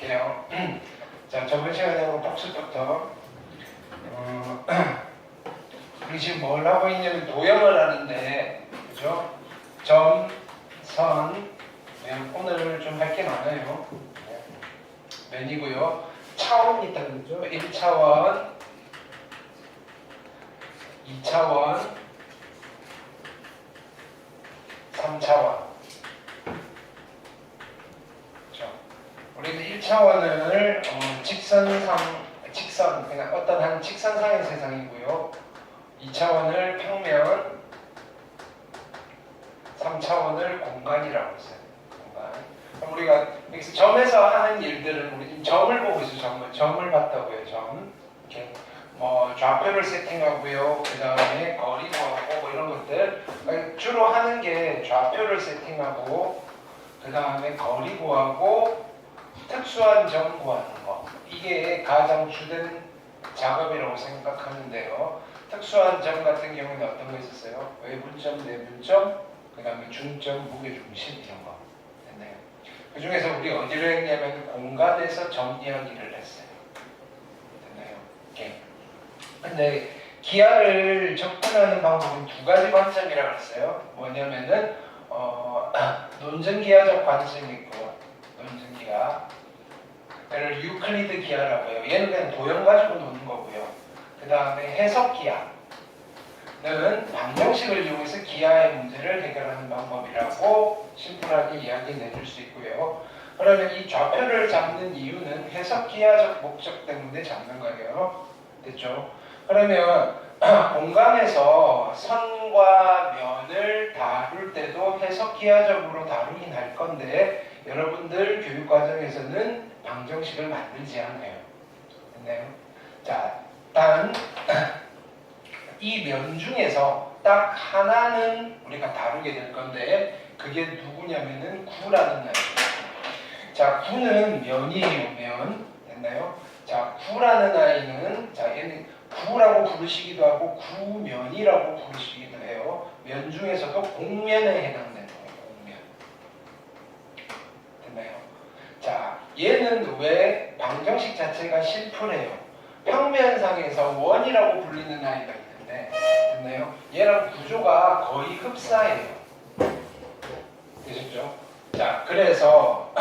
볼게요. 자, 저번 시간에 복습부터 우리 지금 뭘 하고 있냐면 도형을 하는데, 그죠? 점, 선, 오늘 좀 할 게 많아요. 면이고요. 차원이 있다는 거죠. 1차원, 2차원, 3차원. 우리는 1차원을 직선, 그냥 어떤 한 직선상의 세상이고요. 2차원을 평면, 3차원을 공간이라고 했어요. 공간. 그럼 우리가 여기서 점에서 하는 일들은 우리 지금 점을 보고 있어요. 점을 봤다고요. 점. 이렇게 뭐 좌표를 세팅하고요. 그 다음에 거리 구하고 뭐 이런 것들. 그러니까 주로 하는 게 좌표를 세팅하고 그 다음에 거리 구하고 특수한 점 구하는 거. 이게 가장 주된 작업이라고 생각하는데요. 특수한 점 같은 경우는 어떤 거 있었어요? 외분점, 내분점, 그 다음에 중점, 무게중심 이런 거. 됐나요? 그 중에서 우리 어디를 했냐면 공간에서 점 이야기를 했어요. 됐나요? 오케이. 근데 기하를 접근하는 방법은 두 가지 관점이라고 했어요. 뭐냐면은 논증기하적 관점이 있고 논증기하. 얘를 유클리드 기하라고 해요. 얘는 그냥 도형 가지고 노는 거고요. 그 다음에 해석기하는 방정식을 이용해서 기하의 문제를 해결하는 방법이라고 심플하게 이야기 내줄 수 있고요. 그러면 이 좌표를 잡는 이유는 해석기하적 목적 때문에 잡는 거예요. 됐죠? 그러면 공간에서 선과 면을 다룰 때도 해석기하적으로 다루긴 할 건데 여러분들 교육과정에서는 방정식을 만들지 않아요. 됐나요? 자, 단 이 면 중에서 딱 하나는 우리가 다루게 될 건데 그게 누구냐면은 구라는 아이예요. 자, 구는 면이에요. 면. 됐나요? 자, 구라는 아이는 얘는 구라고 부르시기도 하고 구면이라고 부르시기도 해요. 면 중에서도 공면에 해당되는 거예요. 공면. 됐나요? 자, 얘는 왜 방정식 자체가 심플해요. 평면상에서 원이라고 불리는 아이가 있는데, 됐나요? 얘랑 구조가 거의 흡사해요. 되셨죠? 자, 그래서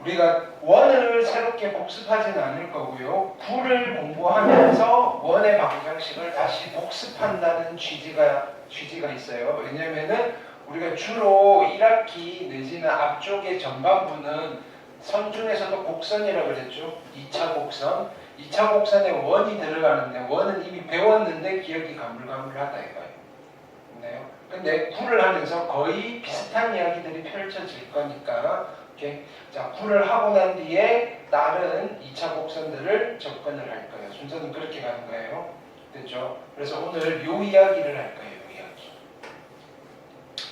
우리가 원을 새롭게 복습하지는 않을 거고요. 구를 공부하면서 원의 방정식을 다시 복습한다는 취지가 있어요. 왜냐면은 우리가 주로 1학기 내지는 앞쪽의 전반부는 선 중에서도 곡선이라고 그랬죠. 2차 곡선. 2차 곡선에 원이 들어가는데 원은 이미 배웠는데 기억이 가물가물하다 이거예요. 맞나요? 근데 구를 하면서 거의 비슷한 이야기들이 펼쳐질 거니까 이렇게 자, 구를 하고 난 뒤에 다른 2차 곡선들을 접근을 할 거예요. 순서는 그렇게 가는 거예요. 됐죠? 그래서 오늘 요 이야기를 할 거예요. 요 이야기.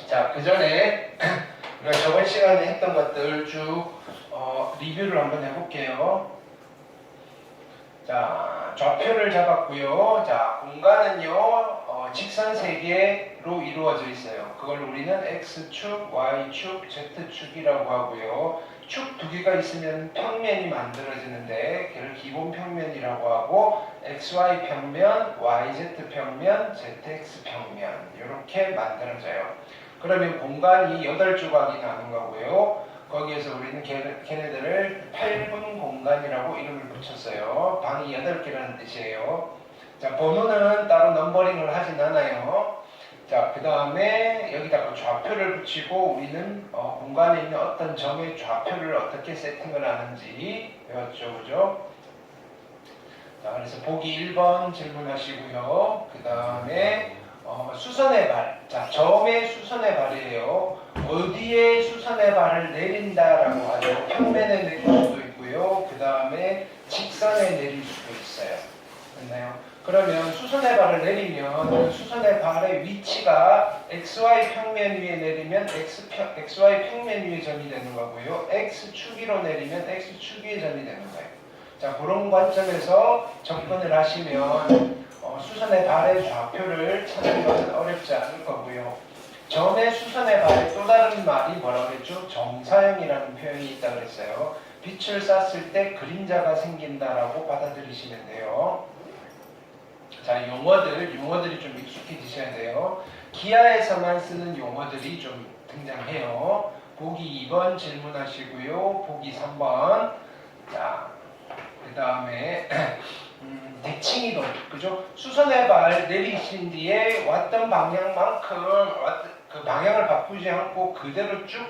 자, 그 전에 우리가 저번 시간에 했던 것들 쭉 리뷰를 한번 해볼게요. 자, 좌표를 잡았고요. 자, 공간은요 직선 3개로 이루어져 있어요. 그걸 우리는 X축, Y축, Z축이라고 하고요. 축 2개가 있으면 평면이 만들어지는데 걔를 기본 평면이라고 하고 XY 평면, YZ 평면, ZX 평면 이렇게 만들어져요. 그러면 공간이 8조각이 나는 거고요. 거기에서 우리는 걔네들을 8분 공간이라고 이름을 붙였어요. 방이 8개라는 뜻이에요. 자, 번호는 따로 넘버링을 하진 않아요. 자, 그 다음에 여기다가 좌표를 붙이고 우리는 공간에 있는 어떤 점의 좌표를 어떻게 세팅을 하는지 배웠죠. 그죠? 자, 그래서 보기 1번 질문하시고요. 그 다음에 수선의 발. 자, 점의 수선의 발이에요. 어디에 수선의 발을 내린다라고 하죠. 평면에 내릴 수도 있고요. 그 다음에 직선에 내릴 수도 있어요. 됐나요? 그러면 수선의 발을 내리면 수선의 발의 위치가 XY 평면 위에 내리면 XY 평면 위에 점이 되는 거고요. X축 위로 내리면 X축 위에 점이 되는 거예요. 자, 그런 관점에서 접근을 하시면 수선의 발의 좌표를 찾는 것은 어렵지 않을 거고요. 점의 수선의 발에 또 다른 말이 뭐라고 했죠? 정사형이라는 표현이 있다고 그랬어요. 빛을 쐈을 때 그림자가 생긴다라고 받아들이시면 돼요. 자, 용어들이 좀 익숙해지셔야 돼요. 기하에서만 쓰는 용어들이 좀 등장해요. 보기 2번 질문하시고요. 보기 3번. 자, 그 다음에 대칭이동, 그죠? 수선의 발 내리신 뒤에 왔던 방향만큼 그 방향을 바꾸지 않고 그대로 쭉,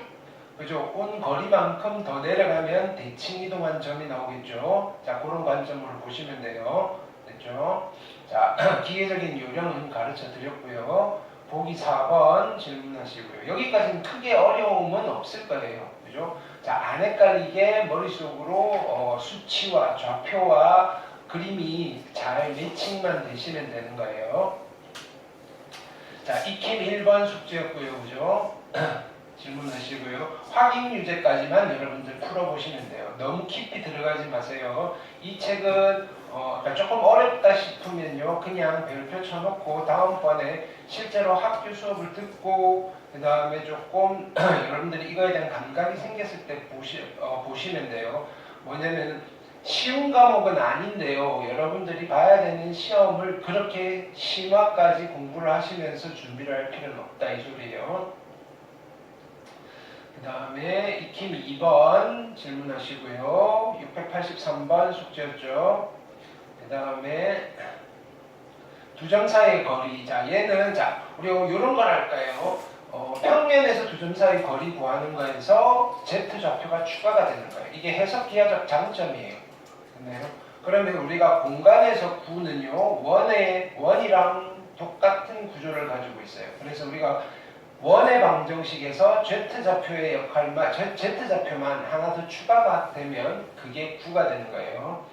그죠? 온 거리만큼 더 내려가면 대칭이동한 점이 나오겠죠. 자, 그런 관점으로 보시면 돼요. 됐죠? 자, 기계적인 요령은 가르쳐 드렸고요. 보기 4번 질문하시고요. 여기까지는 크게 어려움은 없을 거예요. 그죠? 자, 안 헷갈리게 머릿속으로 수치와 좌표와 그림이 잘 매칭만 되시면 되는 거예요. 자, 익힘 1번 숙제였고요. 그죠? 질문하시고요. 확인 유제까지만 여러분들 풀어보시면 돼요. 너무 깊이 들어가지 마세요. 이 책은 그러니까 조금 어렵다 싶으면요, 그냥 별표 쳐놓고 다음번에 실제로 학교 수업을 듣고 그 다음에 조금 여러분들이 이거에 대한 감각이 생겼을 때 보시면 돼요. 뭐냐면 쉬운 과목은 아닌데요. 여러분들이 봐야 되는 시험을 그렇게 심화까지 공부를 하시면서 준비를 할 필요는 없다 이 소리예요. 그 다음에 익힘 2번 질문하시고요. 683번 숙제였죠. 그 다음에 두 점 사이의 거리. 자, 얘는 우리 이런 걸 할까요? 평면에서 두 점 사이 거리 구하는 거에서 z 좌표가 추가가 되는 거예요. 이게 해석 기하적 장점이에요. 됐나요? 그러면 우리가 공간에서 구는요, 원이랑 똑같은 구조를 가지고 있어요. 그래서 우리가 원의 방정식에서 z좌표의 역할만, z좌표만 하나 더 추가가 되면 그게 9가 되는 거예요.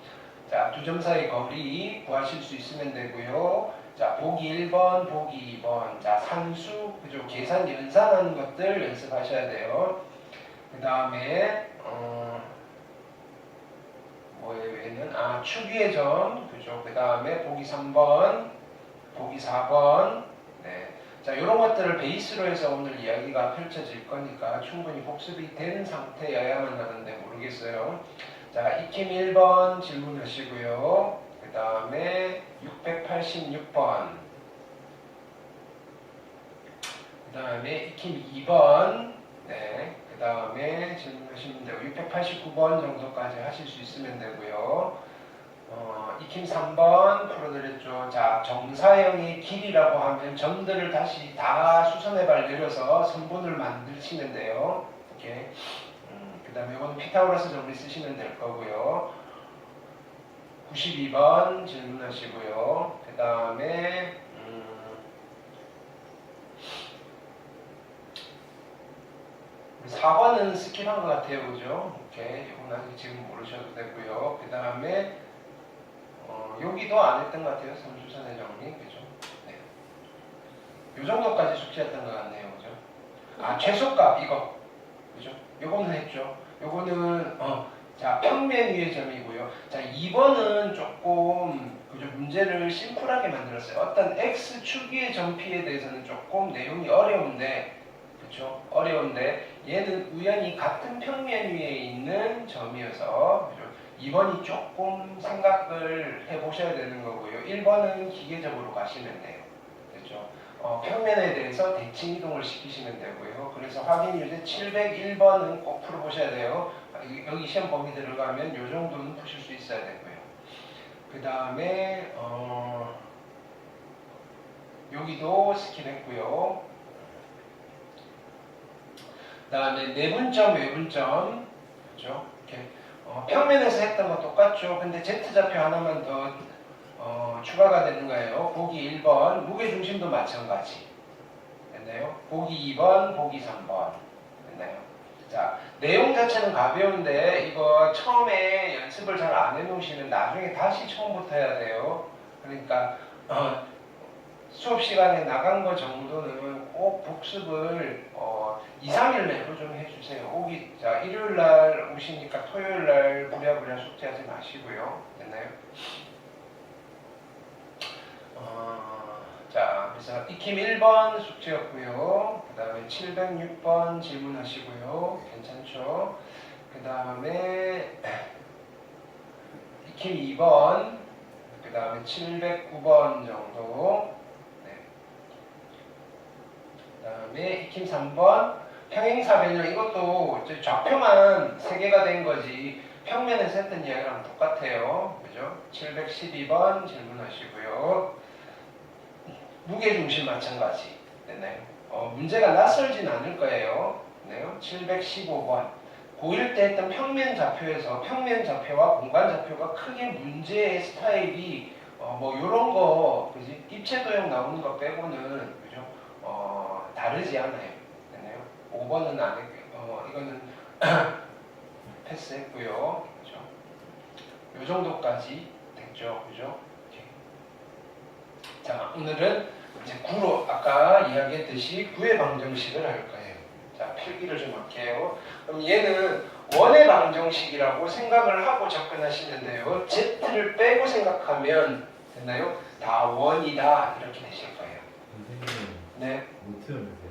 자, 두 점 사이 거리 구하실 수 있으면 되고요. 자, 보기 1번, 보기 2번. 자, 산수, 그죠? 계산 연산하는 것들 연습하셔야 돼요. 그 다음에, 얘는? 축 위의 점, 그죠? 그 다음에 보기 3번, 보기 4번. 네. 자, 이런 것들을 베이스로 해서 오늘 이야기가 펼쳐질 거니까 충분히 복습이 된 상태여야만 하는데 모르겠어요. 자, 익힘 1번 질문하시고요. 그 다음에 686번. 그 다음에 익힘 2번. 네. 그 다음에 질문하시면 되고, 689번 정도까지 하실 수 있으면 되고요. 익힘 3번 풀어드렸죠. 자, 정사형의 길이라고 하면 점들을 다시 다 수선의 발 내려서 선분을 만드시면 돼요. 이렇게. 그 다음에 이건 피타고라스 정리 쓰시면 될 거고요. 92번 질문하시고요. 그 다음에 4번은 스킵한 것 같아요. 그죠? 이렇게 이건 아직 지금 모르셔도 되고요. 그 다음에 여기도 안 했던 것 같아요. 삼수선의 정리. 그죠? 네. 요 정도까지 숙제했던 것 같네요. 그죠? 최소값 이거. 그죠? 요거는 했죠. 요거는 자, 평면 위의 점이고요. 자, 2번은 조금 그죠? 문제를 심플하게 만들었어요. 어떤 x축 위의 점피에 대해서는 조금 내용이 어려운데, 그렇죠? 어려운데 얘는 우연히 같은 평면 위에 있는 점이어서, 그죠? 2번이 조금 생각을 해보셔야 되는 거고요. 1번은 기계적으로 가시면 돼요. 그렇죠? 평면에 대해서 대칭 이동을 시키시면 되고요. 그래서 확인 유제 701번은 꼭 풀어보셔야 돼요. 여기 시험 범위 들어가면 이 정도는 푸실 수 있어야 되고요. 그 다음에 여기도 스킵했고요. 그 다음에 내분점, 외분점, 그렇죠? 이렇게 평면에서 했던 거 똑같죠. 근데 z좌표 하나만 더 추가가 되는 거예요. 보기 1번, 무게중심도 마찬가지. 됐나요? 보기 2번, 보기 3번. 됐나요? 자, 내용 자체는 가벼운데 이거 처음에 연습을 잘 안 해놓으시면 나중에 다시 처음부터 해야 돼요. 그러니까 수업 시간에 나간 거 정도는 꼭 복습을 2, 3일 내로 좀 해주세요. 자, 일요일 날 오시니까 토요일 날 부랴부랴 숙제하지 마시고요. 됐나요? 자, 그래서 익힘 1번 숙제였고요. 그 다음에 706번 질문하시고요. 괜찮죠? 그 다음에 익힘 2번, 그 다음에 709번 정도, 네. 그 다음에 익힘 3번, 평행사 변형. 이것도 좌표만 3개가 된 거지 평면에서 했던 이야기랑 똑같아요. 그죠? 712번 질문하시고요. 무게중심 마찬가지. 됐나요? 문제가 낯설진 않을 거예요. 네. 715번. 고1 때 했던 평면 좌표에서 평면 좌표와 공간 좌표가 크게 문제의 스타일이 뭐 요런 거, 그지? 입체 도형 나오는 거 빼고는, 그죠? 다르지 않아요. 됐나요? 5번은 안 했고요. 이거는 패스했고요. 그죠? 요 정도까지 됐죠. 그죠? 자, 오늘은 이제 구로 아까 이야기했듯이 구의 방정식을 할 거예요. 자, 필기를 좀 할게요. 그럼 얘는 원의 방정식이라고 생각을 하고 접근하시는데요. Z를 빼고 생각하면 됐나요? 다 원이다 이렇게 되실 거예요. 선생님, 네. 노트 해주세요.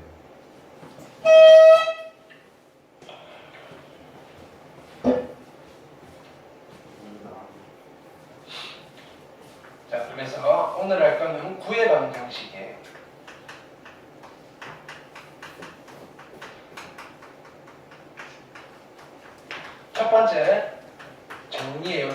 자, 그래서 오늘 할 거는 구의 방정식이에요. 첫 번째 정리예요.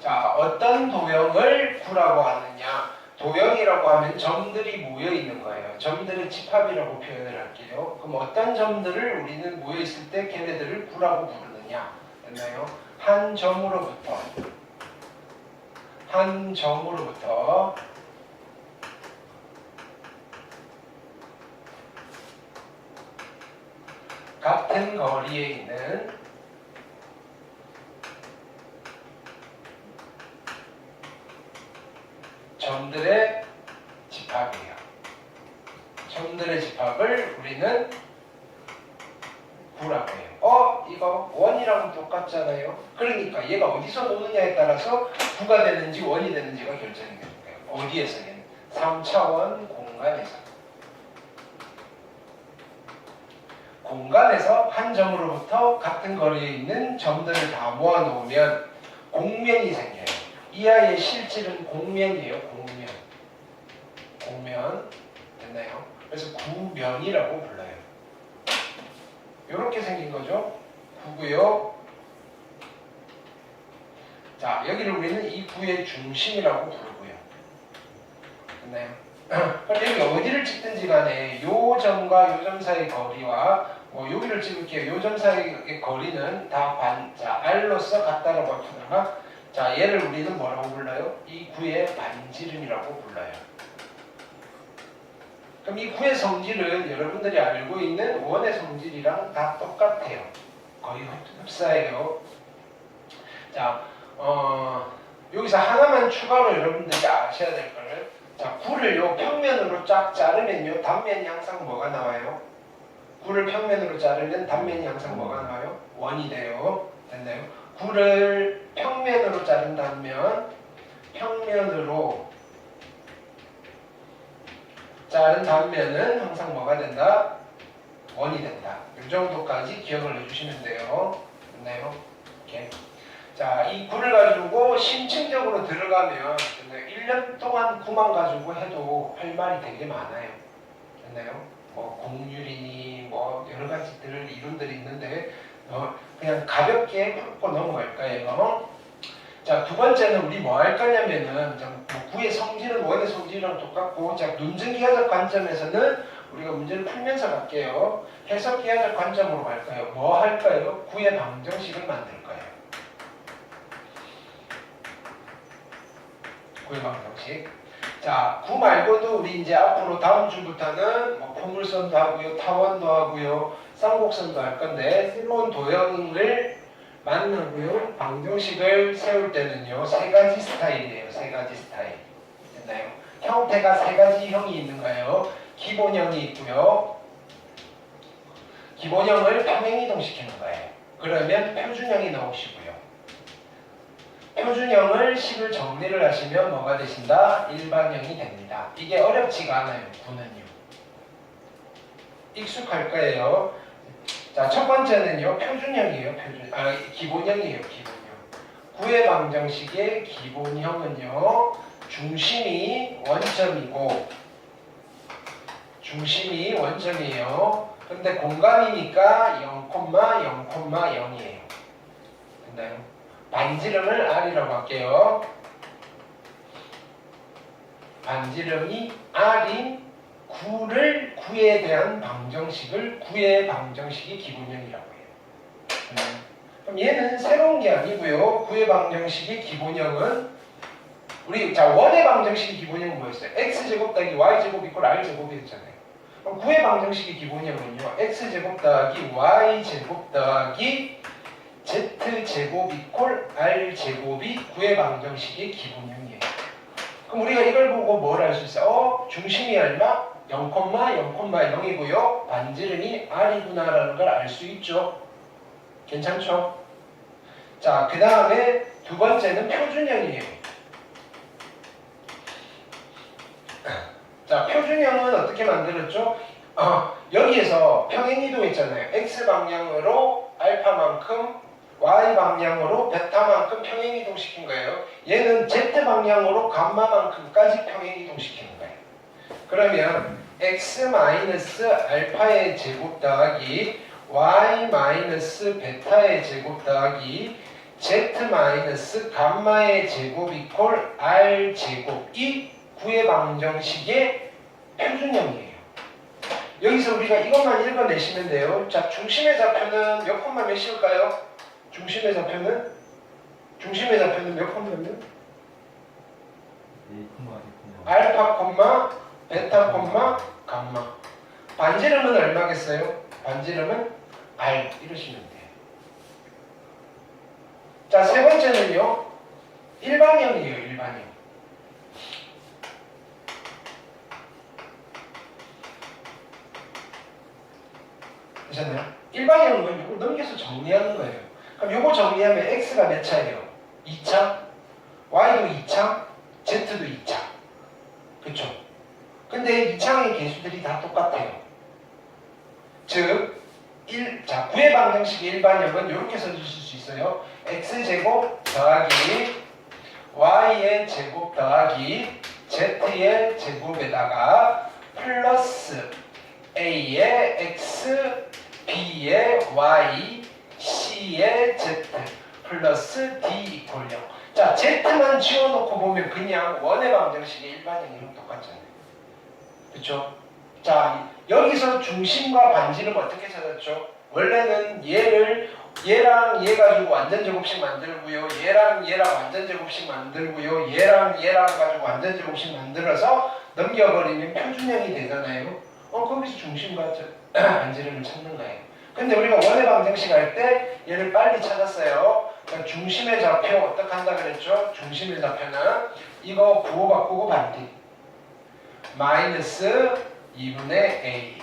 자, 어떤 도형을 구라고 하느냐? 도형이라고 하면 점들이 모여 있는 거예요. 점들의 집합이라고 표현을 할게요. 그럼 어떤 점들을 우리는 모여 있을 때 걔네들을 구라고 부르느냐? 됐나요? 한 점으로부터 같은 거리에 있는 점들의 집합이에요. 점들의 집합을 우리는 구라고 해요. 이거 원이랑 똑같잖아요. 그러니까 얘가 어디서 노느냐에 따라서 구가 되는지 원이 되는지가 결정이 되는 거예요. 어디에서 얘는? 3차원 공간에서 한 점으로부터 같은 거리에 있는 점들을 다 모아놓으면 공면이 생겨요. 이 아이의 실질은 공면이에요. 공면 됐나요? 그래서 구면이라고 불러요. 이렇게 생긴 거죠. 구고요. 자, 여기를 우리는 이 구의 중심이라고 부르고요. 됐나요? 그럼 여기 어디를 찍든지 간에 요 점과 요 점 사이의 거리와 여기를 찍을게요. 요 점 사이의 거리는 다 자, R로서 같다라고 하다가 자, 얘를 우리는 뭐라고 불러요? 이 구의 반지름이라고 불러요. 그럼 이 구의 성질은 여러분들이 알고 있는 원의 성질이랑 다 똑같아요. 거의 흡사해요. 자, 여기서 하나만 추가로 여러분들이 아셔야 될 거를, 자, 구를 요 평면으로 쫙 자르면요, 단면이 항상 뭐가 나와요? 구를 평면으로 자르면 단면이 항상 뭐가 나와요? 원이 돼요. 됐나요? 구를 평면으로 자른다면 평면으로 자른 단면은 항상 뭐가 된다? 원이 된다. 이 정도까지 기억을 해주시면 돼요. 됐나요? 이렇게. 자, 이 구를 가지고 심층적으로 들어가면 1년 동안 구만 가지고 해도 할 말이 되게 많아요. 됐나요? 공률이니 여러 가지들 이론들이 있는데 그냥 가볍게 풀고 넘어갈 거예요. 자, 두 번째는 우리 뭐 할 거냐면은 구의 성질은 원의 성질이랑 똑같고, 자, 논증기하적 관점에서는 우리가 문제를 풀면서 갈게요. 해석기하적 관점으로 갈까요? 뭐 할까요? 구의 방정식을 만들 거예요. 구의 방정식. 자, 구 말고도 우리 이제 앞으로 다음 주부터는 포물선도 하고요, 타원도 하고요, 쌍곡선도 할 건데, 새로운 도형을 만나고요, 방정식을 세울 때는요, 세 가지 스타일이에요. 세 가지 스타일. 됐나요? 형태가 세 가지 형이 있는 거예요. 기본형이 있고요. 기본형을 평행이동시키는 거예요. 그러면 표준형이 나오시고요. 표준형을 식을 정리를 하시면 뭐가 되신다? 일반형이 됩니다. 이게 어렵지가 않아요. 구는요. 익숙할 거예요. 자, 첫 번째는요, 표준형이에요. 기본형이에요. 기본형. 구의 방정식의 기본형은요, 중심이 원점이에요. 근데 공간이니까 0,0,0이에요. 됐나요? 반지름을 R이라고 할게요. 반지름이 R인 구에 대한 방정식을 구의 방정식의 기본형이라고 해요. 그럼 얘는 새로운 게 아니고요. 구의 방정식의 기본형은 원의 방정식의 기본형은 뭐였어요? x제곱 더하기 y제곱 이퀄 r제곱이었잖아요. 그럼 구의 방정식의 기본형은요. x제곱 더하기 y제곱 더하기 z제곱 이퀄 r제곱이 구의 방정식의 기본형이에요. 그럼 우리가 이걸 보고 뭘 알 수 있어요? 중심이 얼마? 0,0,0이고요. 반지름이 r이구나라는 걸 알 수 있죠. 괜찮죠? 자, 그 다음에 두 번째는 표준형이에요. 자, 표준형은 어떻게 만들었죠? 여기에서 평행이동 있잖아요. x방향으로 알파만큼 y방향으로 베타만큼 평행이동 시킨 거예요. 얘는 z방향으로 감마만큼까지 평행이동 시키는 거예요. 그러면 x-알파의 제곱 더하기 y-베타의 제곱 더하기 z-감마의 제곱 이퀄 r제곱이 구의 방정식의 표준형이에요. 여기서 우리가 이것만 읽어내시면 돼요. 자, 중심의 좌표는 몇 콤마 몇일까요? 중심의 좌표는 몇 콤마면? 알파 콤마 베타 콤마 감마. 반지름은 얼마겠어요? 반지름은 R 이러시면 돼요. 자, 세 번째는요. 일반형이에요. 일반형. 되셨나요? 일반형은 이걸 넘겨서 정리하는 거예요. 그럼 요거 정리하면 x가 몇 차예요? 2차, y도 2차, z도 2차. 그쵸? 근데 2차의 개수들이 다 똑같아요. 즉, 구의 방정식의 일반형은 이렇게 써주실 수 있어요. x제곱 더하기 y의 제곱 더하기 z의 제곱에다가 플러스 a의 x, b의 y, c의 z 플러스 d 이퀄 0. 자, z만 지워놓고 보면 그냥 원의 방정식의 일반형이랑 똑같잖아요. 그쵸? 자, 여기서 중심과 반지름 어떻게 찾았죠? 원래는 얘랑 얘 가지고 완전제곱식 만들고요. 얘랑 완전제곱식 만들고요. 얘랑 가지고 완전제곱식 만들어서 넘겨버리면 표준형이 되잖아요. 거기서 중심과 반지름을 찾는 거예요. 근데 우리가 원의 방정식 할 때 얘를 빨리 찾았어요. 그러니까 중심의 좌표 어떻게 한다 그랬죠? 중심의 좌표는 이거 부호 바꾸고 반대. 마이너스 2분의 a.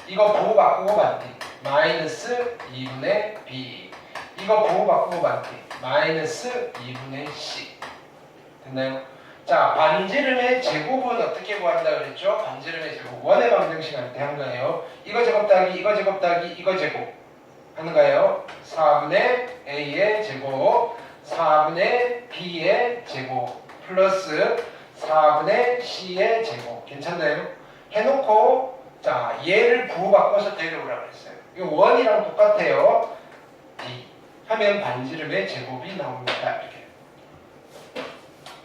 이거 부호 바꾸고 반대. 마이너스 2분의 b. 이거 부호 바꾸고 반대. 마이너스 2분의 c. 됐나요? 자, 반지름의 제곱은 어떻게 구한다 그랬죠? 반지름의 제곱. 원의 방정식 할 때 한 거예요. 이거 제곱 더하기 이거 제곱 더하기 이거 제곱 하는 거예요. 4분의 a의 제곱 4분의 b의 제곱 플러스 4분의 c의 제곱. 괜찮나요? 해놓고 자, 얘를 부호 바꿔서 데려오라고 했어요. 이거 원이랑 똑같아요. d 하면 반지름의 제곱이 나옵니다. 이렇게.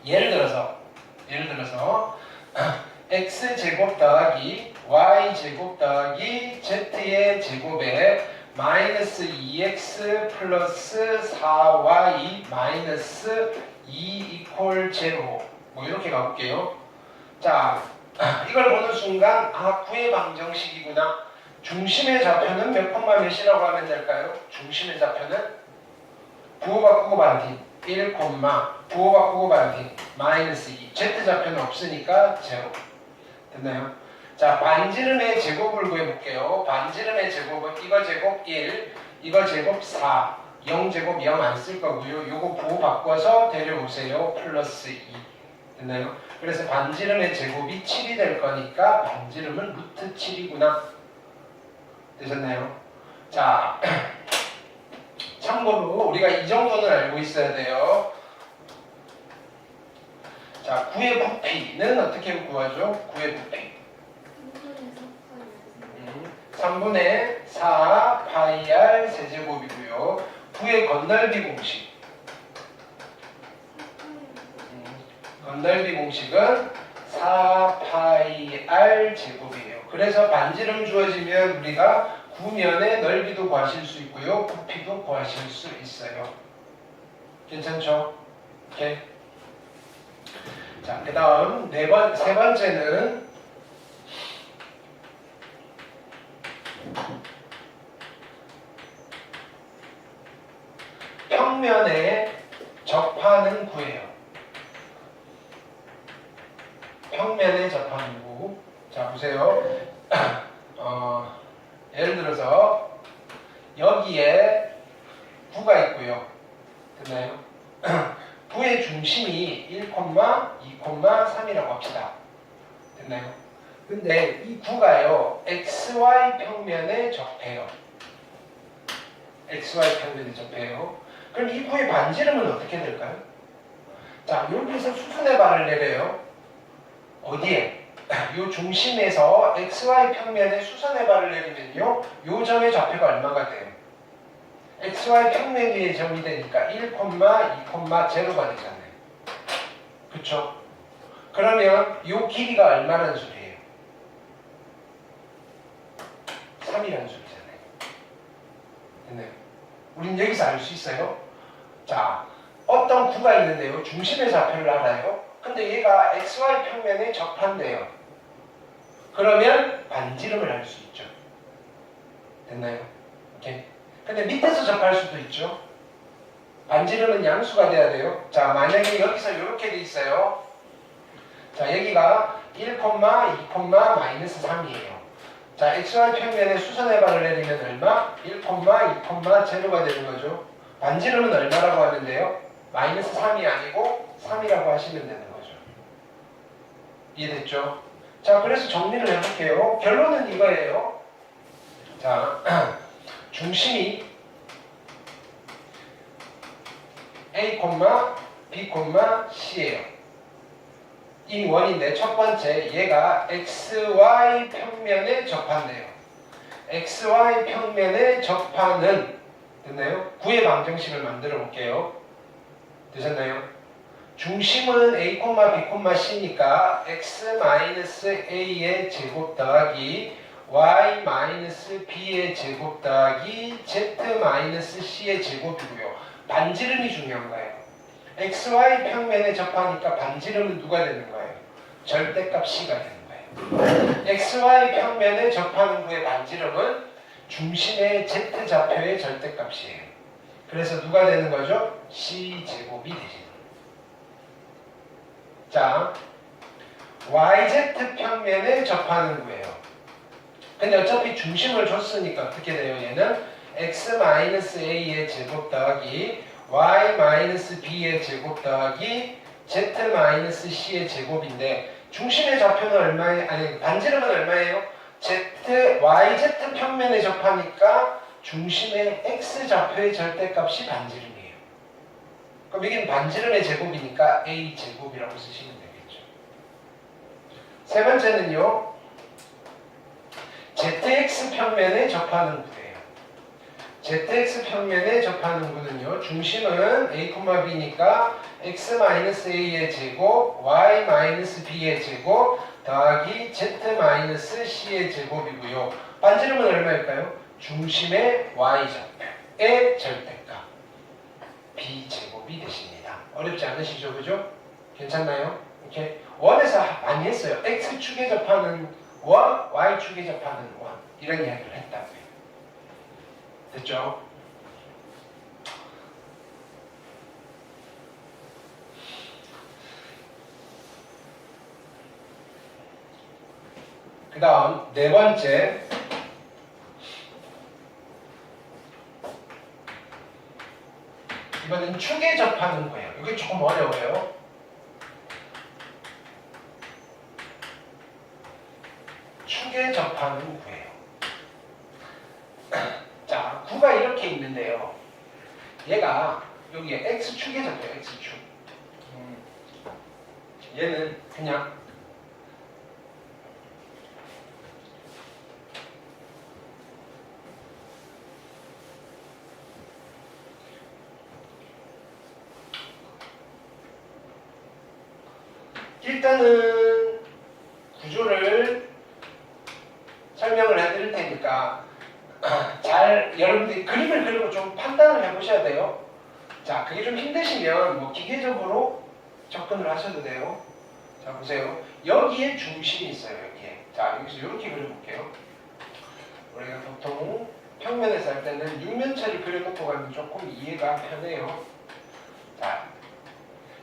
예를 들어서 x제곱 더하기 y제곱 더하기 z의 제곱에 마이너스 2x 플러스 4y 마이너스 2 이퀄 제로 뭐 이렇게 가볼게요. 자, 이걸 보는 순간 구의 방정식이구나. 중심의 좌표는 몇 콤마 몇이라고 하면 될까요? 중심의 좌표는 부호 바꾸고 반뒤 1, 부호 바꾸고 반뒤 마이너스 2. z좌표는 없으니까 제로. 됐나요? 자, 반지름의 제곱을 구해볼게요. 반지름의 제곱은 이거 제곱 1, 이거 제곱 4, 0제곱 0 안 쓸 거고요. 요거 부호 바꿔서 데려오세요. 플러스 2. 됐나요? 그래서 반지름의 제곱이 7이 될 거니까 반지름은 루트 7이구나. 되셨나요? 자, 참고로 우리가 이 정도는 알고 있어야 돼요. 자, 9의 부피는 어떻게 구하죠? 9의 부피. 3분의 4 파이 r 세제곱이고요. 9의 건널비 공식. 건널비 공식은 4 파이 r 제곱이에요. 그래서 반지름 주어지면 우리가 구면의 넓이도 구하실 수 있고요. 부피도 구하실 수 있어요. 괜찮죠? 오케이. 자, 그 다음 세 번째는 평면에 접하는 구예요. 평면에 접하는 구. 자, 보세요. 예를 들어서 여기에 구가 있고요. 됐나요? 구의 중심이 1, 2, 3이라고 합시다. 됐나요? 근데 이 구가요, XY 평면에 접해요. XY 평면에 접해요. 그럼 이 구의 반지름은 어떻게 될까요? 자, 여기서 수순의 발을 내려요. 어디에? 이 중심에서 XY 평면에 수선의 발을 내리면요, 요 점의 좌표가 얼마가 돼요? XY 평면 위에 점이 되니까 1, 2, 0가 되잖아요. 그쵸? 그러면 요 길이가 얼마라는 소리예요? 3이라는 소리잖아요. 됐나요? 우린 여기서 알 수 있어요. 자, 어떤 구가 있는데요, 중심의 좌표를 알아요. 근데 얘가 XY 평면에 접한대요. 그러면 반지름을 할 수 있죠. 됐나요? 오케이. 근데 밑에서 접할 수도 있죠. 반지름은 양수가 돼야 돼요. 자, 만약에 여기서 이렇게 돼 있어요. 자, 여기가 1, 2, 마이너스 3이에요. 자, XY 평면에 수선의 발을 내리면 얼마? 1, 2, 제로가 되는 거죠. 반지름은 얼마라고 하면 돼요? 마이너스 3이 아니고 3이라고 하시면 되는 거죠. 이해됐죠? 자, 그래서 정리를 해볼게요. 결론은 이거예요. 자, 중심이 A, B, C예요. 이 원인데 첫 번째, 얘가 XY 평면에 접한대요. XY 평면에 접하는, 됐나요? 구의 방정식을 만들어 볼게요. 되셨나요? 중심은 A, B, C니까 X-A의 제곱 더하기 Y-B의 제곱 더하기 Z-C의 제곱이고요. 반지름이 중요한 거예요. XY 평면에 접하니까 반지름은 누가 되는 거예요? 절대값 C가 되는 거예요. XY 평면에 접하는 구의 반지름은 중심의 Z좌표의 절대값이에요. 그래서 누가 되는 거죠? C제곱이 되죠. 자, YZ 평면에 접하는 구예요. 근데 어차피 중심을 줬으니까 어떻게 돼요? 얘는 X-A의 제곱 더하기 Y-B의 제곱 더하기 Z-C의 제곱인데 중심의 좌표는 얼마예요? 아니, 반지름은 얼마예요? YZ 평면에 접하니까 중심의 X좌표의 절대값이 반지름이에요. 그럼 여기는 반지름의 제곱이니까 A 제곱이라고 쓰시면 되겠죠. 세 번째는요, ZX 평면에 접하는 구예요. ZX 평면에 접하는 구는요, 중심은 A, B니까 X-A의 제곱, Y-B의 제곱 더하기 Z-C의 제곱이고요. 반지름은 얼마일까요? 중심의 Y좌표의 절대값 B제곱이 되십니다. 어렵지 않으시죠? 그죠? 괜찮나요? 이렇게 원에서 많이 했어요. X축에 접하는 원, Y축에 접하는 원, 이런 이야기를 했다고요. 됐죠? 그 다음 네 번째, 이번엔 축에 접하는 거예요. 이게 조금 어려워요. 축에 접하는 구예요. 자, 구가 이렇게 있는데요. 얘가 여기에 x축에 잡혀요. x축. 얘는 그냥 일단은 구조를 설명을 해드릴 테니까 잘 여러분들이 그림을 그리고 좀 판단을 해보셔야 돼요. 자, 그게 좀 힘드시면 뭐 기계적으로 접근을 하셔도 돼요. 자, 보세요. 여기에 중심이 있어요. 여기에. 자, 여기서 이렇게 그려볼게요. 우리가 보통 평면에서 할 때는 육면체를 그려놓고 가면 조금 이해가 편해요. 자,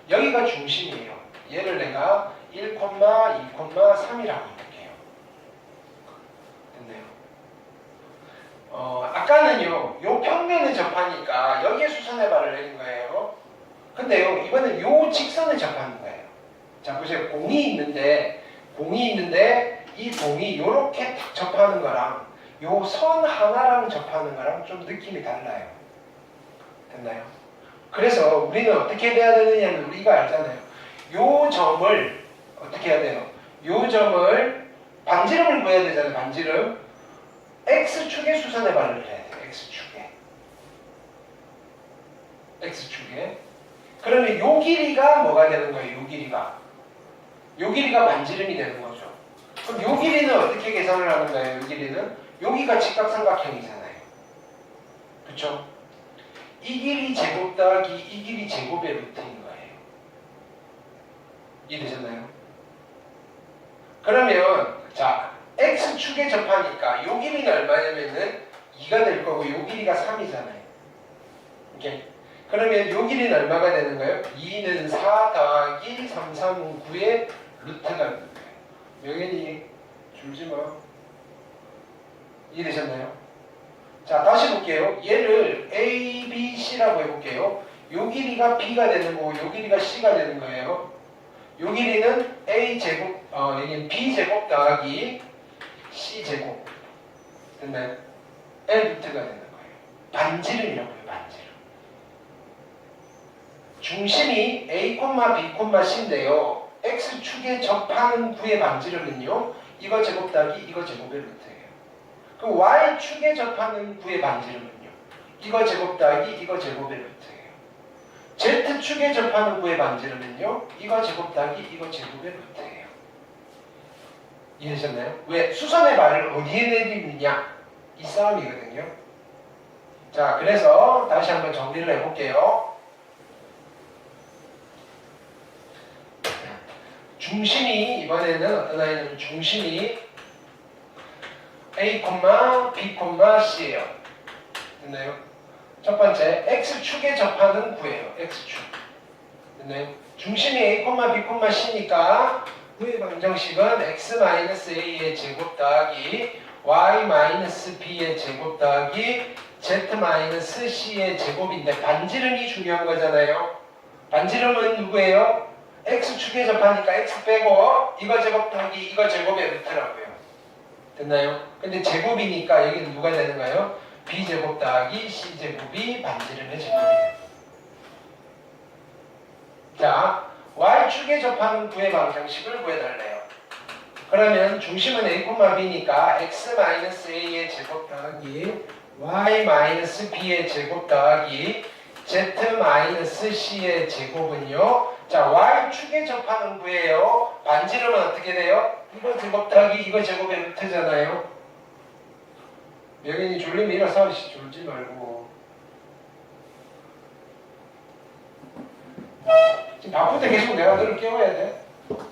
여기가 중심이에요. 얘를 내가 1, 2, 3이라고 할게요. 됐네요. 아까는요, 요 평면에 접하니까 여기에 수선의 발을 내린 거예요. 근데요, 이번엔 요 직선에 접하는 거예요. 자, 보세요. 공이 있는데 이 공이 요렇게 딱 접하는 거랑 요 선 하나랑 접하는 거랑 좀 느낌이 달라요. 됐나요? 그래서 우리는 어떻게 돼야 되느냐는 우리가 알잖아요. 요 점을 어떻게 해야 돼요? 요 점을 반지름을 구해야 되잖아요. 반지름. X축에 수선의 발을 해야 돼요. X축에. 그러면 요 길이가 뭐가 되는 거예요? 요 길이가 반지름이 되는 거죠. 그럼 요 길이는 어떻게 계산을 하는 거예요? 요 길이는 여기가 직각삼각형이잖아요. 그쵸? 이 길이 제곱 더하기 이 길이 제곱의 루트인 거예요. 이해되셨나요? 그러면 자, X축에 접하니까 요 길이는 얼마냐면은 2가 될 거고 요 길이가 3이잖아요. 오케이? 그러면 요 길이는 얼마가 되는 거예요? 2는 4 더하기 3, 3, 9의 루트가 되는 거예요. 명현이 줄지 마. 이해되셨나요? 자, 다시 볼게요. 얘를 A, B, C라고 해볼게요. 요 길이가 B가 되는 거고 요 길이가 C가 되는 거예요. 요 길이는 A 제곱, 여기는 B 제곱 더하기 C 제곱. 됐나요? L 루트가 되는 거예요. 반지름이라고 해요. 반지름. 중심이 A, B, C인데요. X축에 접하는 구의 반지름은요. 이거 제곱 더하기 이거 제곱의 루트예요. 그럼 Y축에 접하는 구의 반지름은요. 이거 제곱 더하기 이거 제곱의 루트예요. Z축에 접하는 구의 반지름은요. 이거 제곱 더하기 이거 제곱의 루트예요. 이해하셨나요? 왜? 수선의 발을 어디에 내리느냐? 이 싸움이거든요. 자, 그래서 다시 한번 정리를 해볼게요. 중심이 이번에는 어떤 아이는 중심이 A, B, C예요. 됐나요? 첫 번째 X축에 접하는 구예요. X축. 됐나요? 중심이 A, B, C니까 구의 방정식은 X-A의 제곱 더하기 Y-B의 제곱 더하기 Z-C의 제곱인데 반지름이 중요한 거잖아요. 반지름은 누구예요? X축에 접하니까 X 빼고 이거 제곱 더하기 이거 제곱의 루트라고요. 됐나요? 근데 제곱이니까 여기는 누가 되는가요? B제곱 더하기 C제곱이 반지름의 제곱이 됩니다. 자, Y축에 접하는 구의 방정식을 구해달래요. 그러면 중심은 A, B니까 X-A의 제곱 더하기 Y-B의 제곱 더하기 Z-C의 제곱은요. 자, Y축에 접하는 구예요. 반지름은 어떻게 돼요? 이거 제곱 더하기 이거 제곱의 루트잖아요. 명인이 졸리면 일어서 졸지 말고. 지금 바쁠 때 계속 내가 너를 깨워야 돼.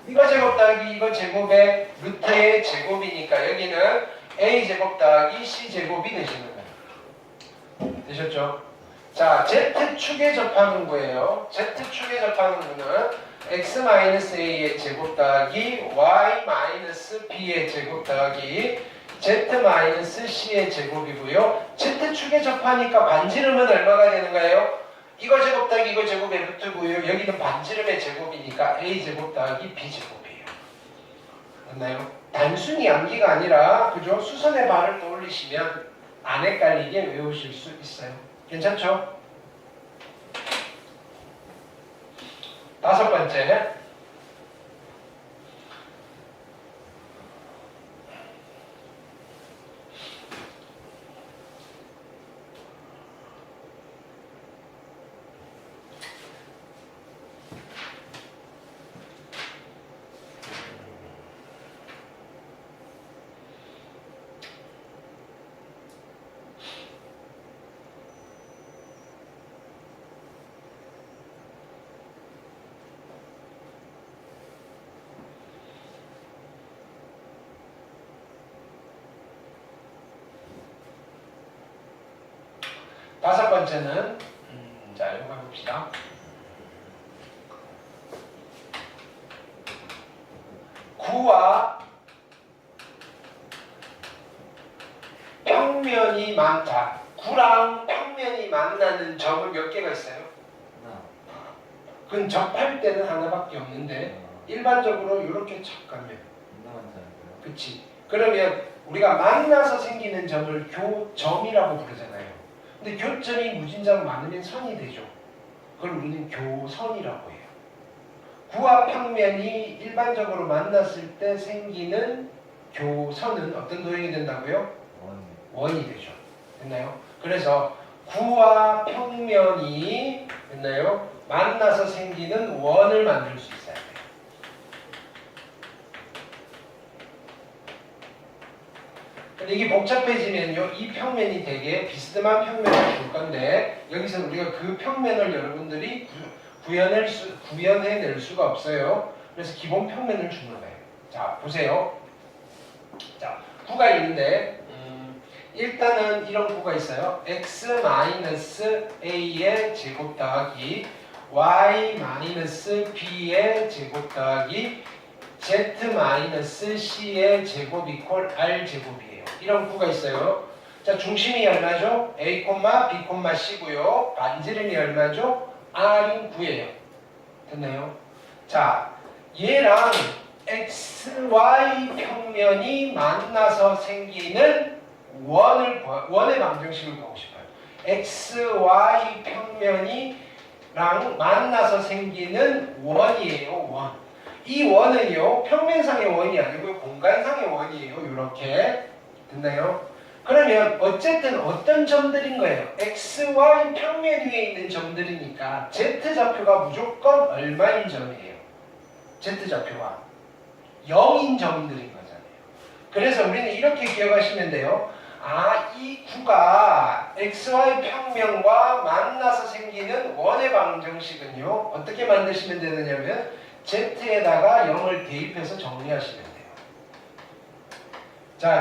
이거 제곱 더하기 이거 제곱의 루트의 제곱이니까 여기는 A 제곱 더하기 C 제곱이 되시는 거예요. 되셨죠? 자, Z축에 접하는 거예요. Z축에 접하는 거는 X-A의 제곱 더하기 Y-B의 제곱 더하기 Z-C의 제곱이고요. Z축에 접하니까 반지름은 얼마가 되는가요? 이거 제곱 더하기 이거 제곱의 루트고요. 여기는 반지름의 제곱이니까 A 제곱 더하기 B 제곱이에요. 맞나요? 단순히 암기가 아니라 그죠? 수선의 발을 떠올리시면 안 헷갈리게 외우실 수 있어요. 괜찮죠? 다섯 번째. 다섯 번째는 자, 이거 해봅시다. 구와 평면이 많다. 구랑 평면이 만나는 점은 몇 개가 있어요? 그건 접할 때는 하나밖에 없는데 일반적으로 이렇게 착가면 그치? 그러면 우리가 만나서 생기는 점을 교점이라고 부르잖아요. 근데 교점이 무진장 많으면 선이 되죠. 그걸 우리는 교선이라고 해요. 구와 평면이 일반적으로 만났을 때 생기는 교선은 어떤 도형이 된다고요? 원이 되죠. 됐나요? 그래서 구와 평면이 됐나요? 만나서 생기는 원을 만들 수 있어야 돼요. 근데 이게 복잡해지면요, 이 평면이 되게 비스듬한 평면을 줄 건데 여기서 우리가 그 평면을 여러분들이 구현해낼 수가 없어요. 그래서 기본 평면을 주는 거예요. 자, 보세요. 자, 구가 있는데 일단은 이런 구가 있어요. x-a의 제곱 더하기 y-b의 제곱 더하기 z-c의 제곱 이퀄 r제곱이에요. 이런 구가 있어요. 자, 중심이 얼마죠? a, b, c고요. 반지름이 얼마죠? r인 9예요. 됐나요? 자, 얘랑 xy 평면이 만나서 생기는 원의 방정식을 보고 싶어요. xy 평면이랑 만나서 생기는 원이에요. 원. 이 원은요, 평면상의 원이 아니고 공간상의 원이에요. 이렇게. 됐나요? 그러면 어쨌든 어떤 점들인 거예요? xy 평면 위에 있는 점들이니까 z좌표가 무조건 얼마인 점이에요? z좌표가 0인 점들인 거잖아요. 그래서 우리는 이렇게 기억하시면 돼요. 아, 이 구가 xy 평면과 만나서 생기는 원의 방정식은요, 어떻게 만드시면 되느냐면 z에다가 0을 대입해서 정리하시면 돼요. 자,